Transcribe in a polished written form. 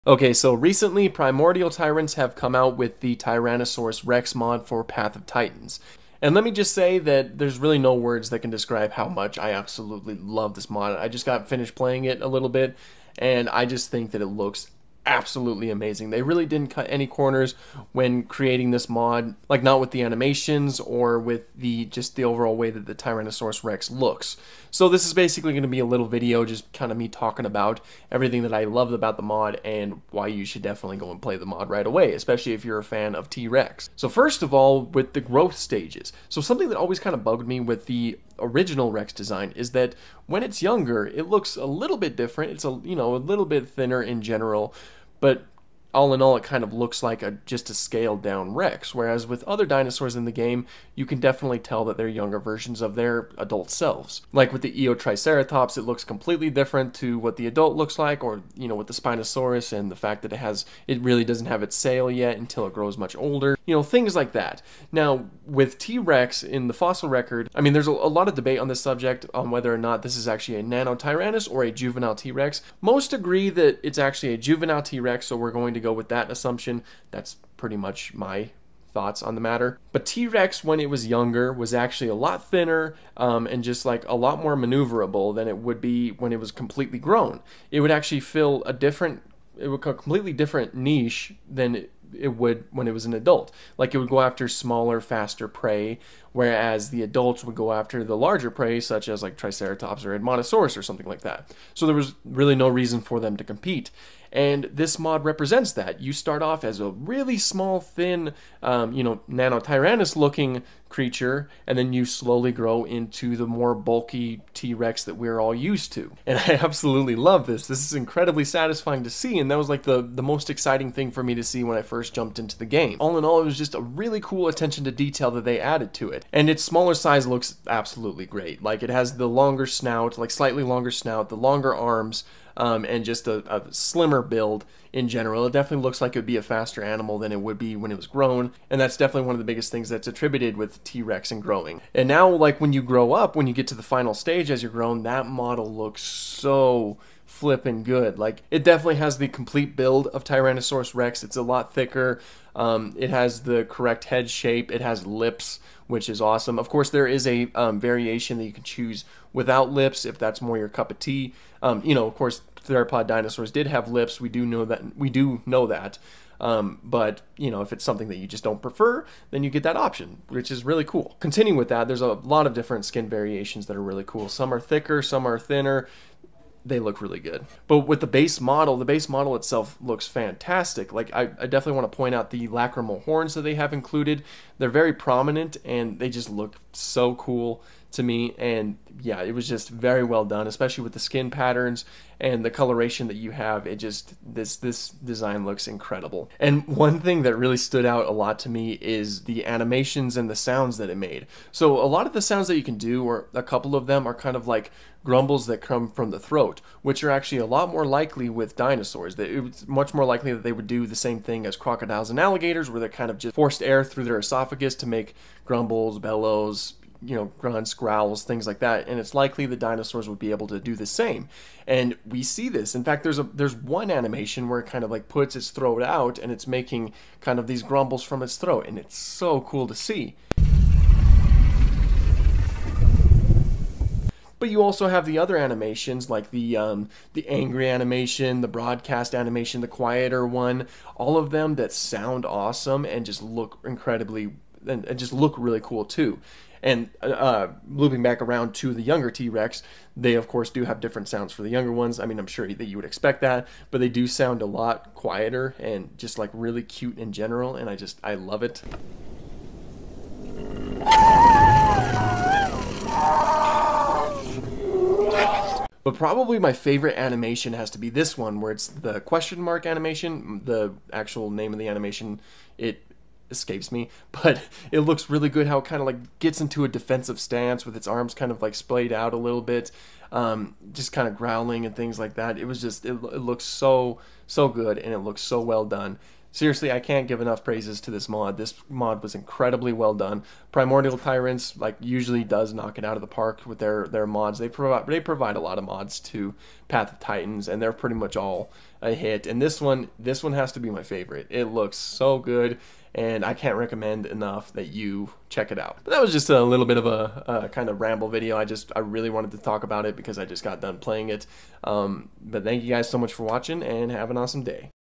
Okay, so recently Primordial Tyrants have come out with the Tyrannosaurus Rex mod for Path of Titans. And let me just say that there's really no words that can describe how much I absolutely love this mod. I just got finished playing it a little bit, and I just think that it looks absolutely amazing. They really didn't cut any corners when creating this mod, like not with the animations or with just the overall way that the Tyrannosaurus Rex looks. So this is basically going to be a little video just kind of me talking about everything that I loved about the mod and why you should definitely go and play the mod right away, especially if you're a fan of T-Rex. So first of all, with the growth stages. So something that always kind of bugged me with the original Rex design is that when it's younger, it looks a little bit different. It's a little bit thinner in general, but all in all, it kind of looks like just a scaled down Rex, whereas with other dinosaurs in the game, you can definitely tell that they're younger versions of their adult selves. Like with the Eotriceratops, it looks completely different to what the adult looks like, or, with the Spinosaurus and the fact that it really doesn't have its sail yet until it grows much older, things like that. Now, with T-Rex in the fossil record, I mean, there's a lot of debate on this subject on whether or not this is actually a Nanotyrannus or a Juvenile T-Rex. Most agree that it's actually a Juvenile T-Rex, so we're going to go with that assumption. That's pretty much my thoughts on the matter. But T-Rex, when it was younger, was actually a lot thinner and just like a lot more maneuverable than it would be when it was completely grown. It would actually fill a completely different niche than it would when it was an adult. Like, it would go after smaller, faster prey, whereas the adults would go after the larger prey, such as like Triceratops or Edmontosaurus or something like that. So there was really no reason for them to compete. And this mod represents that. You start off as a really small, thin, Nanotyrannus looking creature, and then you slowly grow into the more bulky T-Rex that we're all used to. And I absolutely love this. This is incredibly satisfying to see, and that was like the most exciting thing for me to see when I first jumped into the game. All in all, it was just a really cool attention to detail that they added to it. And its smaller size looks absolutely great. Like, it has the longer snout, like slightly longer snout, the longer arms, and just a slimmer build in general. It definitely looks like it would be a faster animal than it would be when it was grown, and that's definitely one of the biggest things that's attributed with T-Rex and growing. And now, like, when you grow up, when you get to the final stage as you're grown, that model looks so flippin' good. Like, it definitely has the complete build of Tyrannosaurus Rex. It's a lot thicker. It has the correct head shape. It has lips, which is awesome. Of course, there is a variation that you can choose without lips if that's more your cup of tea. Of course, theropod dinosaurs did have lips. We do know that. But if it's something that you just don't prefer, then you get that option, which is really cool. Continuing with that, there's a lot of different skin variations that are really cool. Some are thicker, some are thinner. They look really good. But with the base model itself looks fantastic. Like, I definitely want to point out the lacrimal horns that they have included. They're very prominent, and they just look so cool to me. And yeah, it was just very well done, especially with the skin patterns and the coloration that you have. It just, this design looks incredible. And one thing that really stood out a lot to me is the animations and the sounds that it made. So a lot of the sounds that you can do, or a couple of them, are kind of like grumbles that come from the throat, which are actually a lot more likely with dinosaurs. It's much more likely that they would do the same thing as crocodiles and alligators, where they're kind of just forced air through their esophagus to make grumbles, bellows, grunts, growls, things like that. And it's likely the dinosaurs would be able to do the same. And we see this. In fact, there's one animation where it kind of like puts its throat out, and it's making kind of these grumbles from its throat, and it's so cool to see. But you also have the other animations, like the angry animation, the broadcast animation, the quieter one, all of them that sound awesome and just look incredibly, and just look really cool too. And looping back around to the younger T-Rex, they of course do have different sounds for the younger ones. I mean, I'm sure that you would expect that, but they do sound a lot quieter and just like really cute in general, and I love it. But probably my favorite animation has to be this one, where it's the question mark animation. The actual name of the animation, it escapes me, but it looks really good how it kind of like gets into a defensive stance with its arms kind of like splayed out a little bit, just kind of growling and things like that. It was just, it looks so good, and it looks so well done. Seriously, I can't give enough praises to this mod. This mod was incredibly well done. Primordial Tyrants like usually does knock it out of the park with their mods. They provide a lot of mods to Path of Titans, and they're pretty much all a hit. And this one has to be my favorite. It looks so good, and I can't recommend enough that you check it out. But that was just a little bit of a kind of ramble video. I really wanted to talk about it because I just got done playing it. But thank you guys so much for watching, and have an awesome day.